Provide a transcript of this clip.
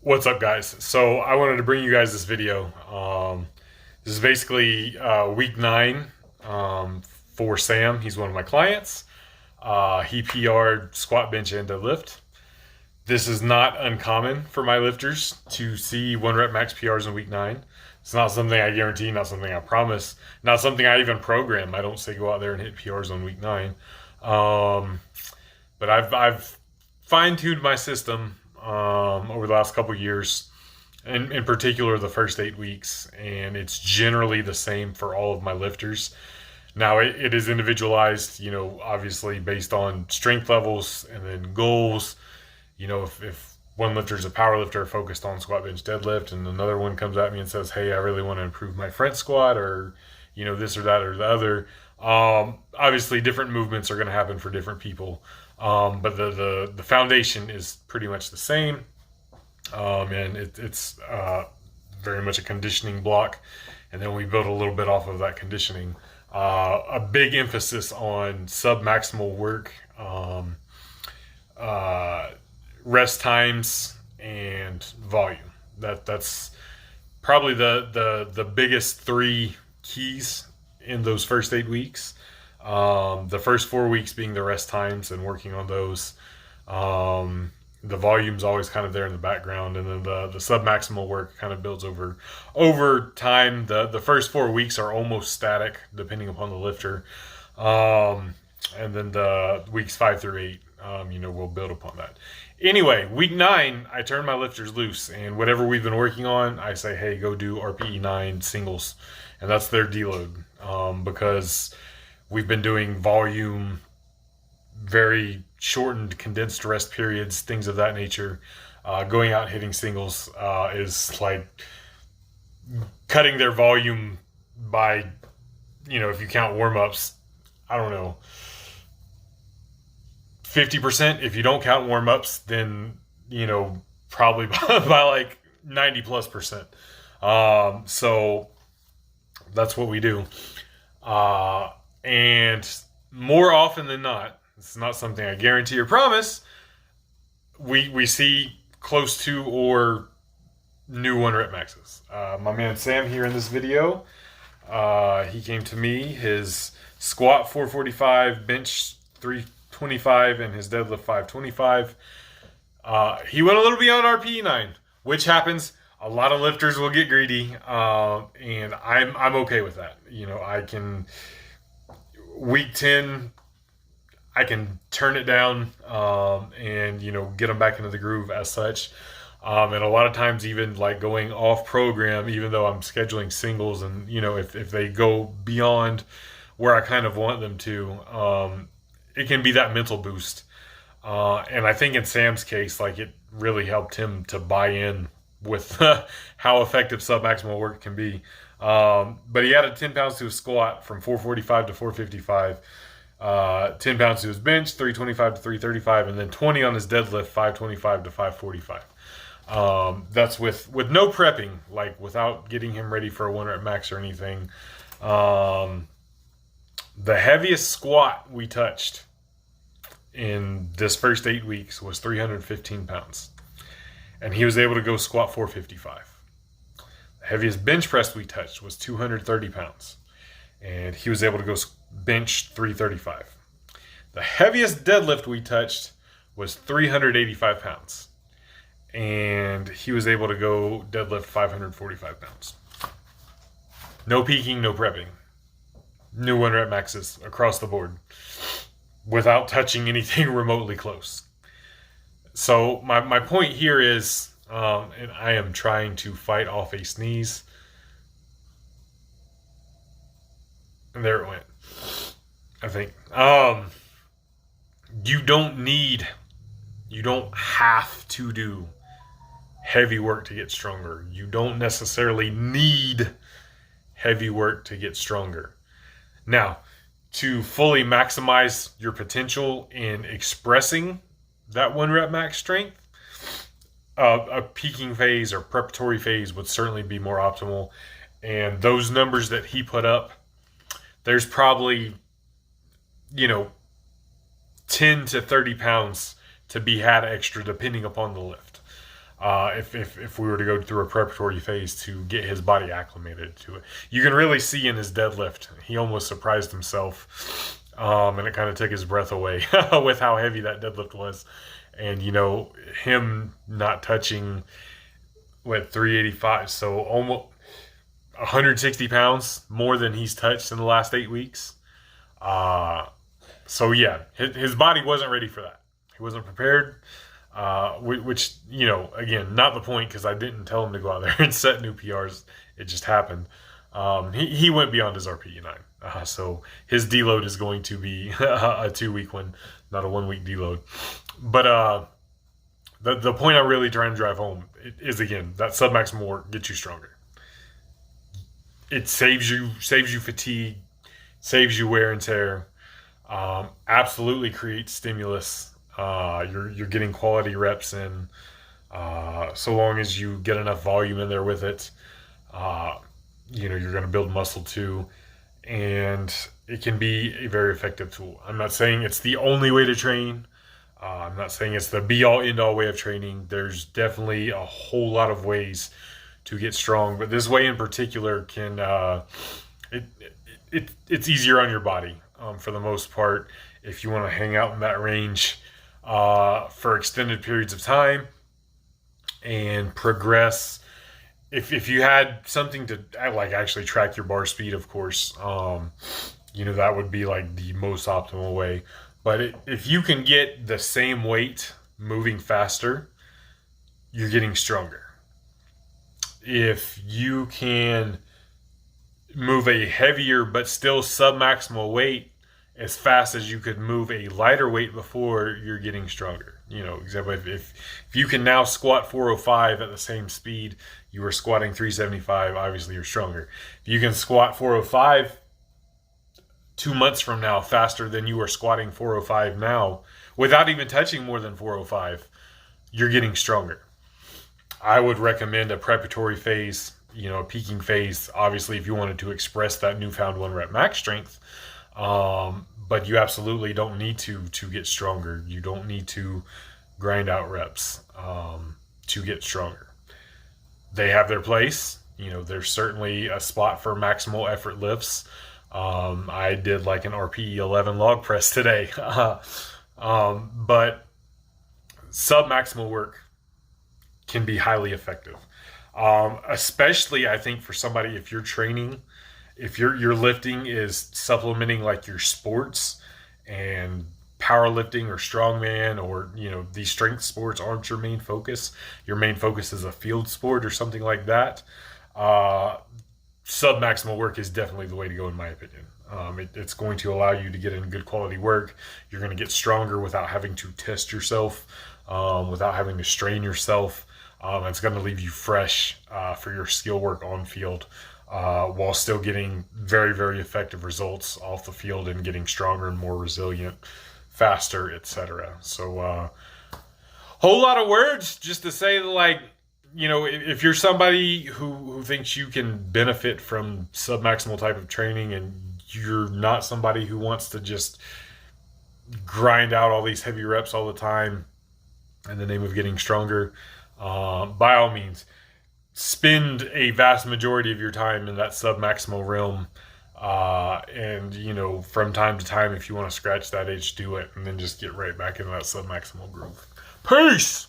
What's up, guys? So I wanted to bring you guys this video. This is basically week 9 for Sam. He's one of my clients. He PR'd squat, bench, and deadlift. This is not uncommon for my lifters to see 1 rep max PRs in week 9. It's not something I guarantee, not something I promise, not something I even program. I don't say go out there and hit PRs on week 9. But I've fine-tuned my system over the last couple years, and in particular the first 8 weeks, and it's generally the same for all of my lifters. Now it is individualized, obviously based on strength levels and then goals. If one lifter is a power lifter focused on squat, bench, deadlift, and another one comes at me and says, hey, I really want to improve my front squat, or this or that or the other, obviously different movements are going to happen for different people. But the foundation is pretty much the same, and it's very much a conditioning block, and then we build a little bit off of that conditioning. A big emphasis on submaximal work, rest times, and volume. That's probably the biggest 3 keys in those first 8 weeks. The first 4 weeks being the rest times and working on those. The volume's always kind of there in the background, and then the submaximal work kind of builds over time. The first 4 weeks are almost static depending upon the lifter, and then the weeks 5 through 8, we'll build upon that. Anyway, week 9, I turn my lifters loose, and whatever we've been working on, I say, hey, go do RPE 9 singles, and that's their deload, because we've been doing volume, very shortened, condensed rest periods, things of that nature. Going out hitting singles is like cutting their volume by, if you count warm-ups, I don't know, 50%. If you don't count warm-ups, then, probably by like 90+%. So that's what we do. And more often than not, it's not something I guarantee or promise, we see close to or new 1 rep maxes. My man Sam here in this video, he came to me, his squat 445, bench 325, and his deadlift 525. He went a little beyond RPE 9, which happens. A lot of lifters will get greedy, and I'm okay with that. I can, week 10, I can turn it down, and get them back into the groove as such. And a lot of times, even like going off program, even though I'm scheduling singles, and if they go beyond where I kind of want them to, it can be that mental boost. And I think in Sam's case, like, it really helped him to buy in with how effective submaximal work can be. But he added 10 pounds to his squat from 445 to 455, 10 pounds to his bench, 325 to 335, and then 20 on his deadlift, 525 to 545. That's with no prepping, like without getting him ready for a 1 rep max or anything. The heaviest squat we touched in this first 8 weeks was 315 pounds. And he was able to go squat 455. The heaviest bench press we touched was 230 pounds. And he was able to go bench 335. The heaviest deadlift we touched was 385 pounds. And he was able to go deadlift 545 pounds. No peaking, no prepping. New 1 rep maxes across the board without touching anything remotely close. So my point here is, and I am trying to fight off a sneeze. And there it went, I think. You don't have to do heavy work to get stronger. You don't necessarily need heavy work to get stronger. Now, to fully maximize your potential in expressing that 1 rep max strength, a peaking phase or preparatory phase would certainly be more optimal. And those numbers that he put up, there's probably, 10 to 30 pounds to be had extra depending upon the lift. if we were to go through a preparatory phase to get his body acclimated to it. You can really see in his deadlift, he almost surprised himself, and it kind of took his breath away with how heavy that deadlift was. And, him not touching, 385, so almost 160 pounds more than he's touched in the last 8 weeks. So yeah, his body wasn't ready for that. He wasn't prepared. Which, again, not the point, because I didn't tell him to go out there and set new PRs. It just happened. He went beyond his RPE9. So his deload is going to be a 2-week one, not a 1-week deload. But the point I'm really trying to drive home is, again, that submaximal work gets you stronger. It saves you fatigue, saves you wear and tear, absolutely creates stimulus. You're getting quality reps in, so long as you get enough volume in there with it. You're going to build muscle too, and it can be a very effective tool. I'm not saying it's the only way to train. I'm not saying it's the be-all, end-all way of training. There's definitely a whole lot of ways to get strong, but this way in particular can it's easier on your body for the most part if you want to hang out in that range for extended periods of time and progress. If you had something to actually track your bar speed, of course, that would be like the most optimal way. But if you can get the same weight moving faster, you're getting stronger. If you can move a heavier but still submaximal weight as fast as you could move a lighter weight before, you're getting stronger. Example, if you can now squat 405 at the same speed you were squatting 375, obviously you're stronger. If you can squat 405 2 months from now faster than you are squatting 405 now without even touching more than 405, you're getting stronger. I would recommend a preparatory phase, a peaking phase, obviously, if you wanted to express that newfound 1-rep max strength. But you absolutely don't need to get stronger. You don't need to grind out reps to get stronger. They have their place. There's certainly a spot for maximal effort lifts. I did like an RPE 11 log press today. But submaximal work can be highly effective. Especially, I think, for somebody, if you're training, if your lifting is supplementing like your sports and powerlifting or strongman, or these strength sports aren't your main focus. Your main focus is a field sport or something like that. Submaximal work is definitely the way to go, in my opinion. It's going to allow you to get in good quality work. You're going to get stronger without having to test yourself, without having to strain yourself. It's going to leave you fresh for your skill work on field, while still getting very, very effective results off the field and getting stronger and more resilient, faster, etc. So, whole lot of words just to say that, if you're somebody who thinks you can benefit from submaximal type of training, and you're not somebody who wants to just grind out all these heavy reps all the time in the name of getting stronger, by all means, spend a vast majority of your time in that submaximal realm. And from time to time, if you want to scratch that itch, do it, and then just get right back into that submaximal groove. Peace!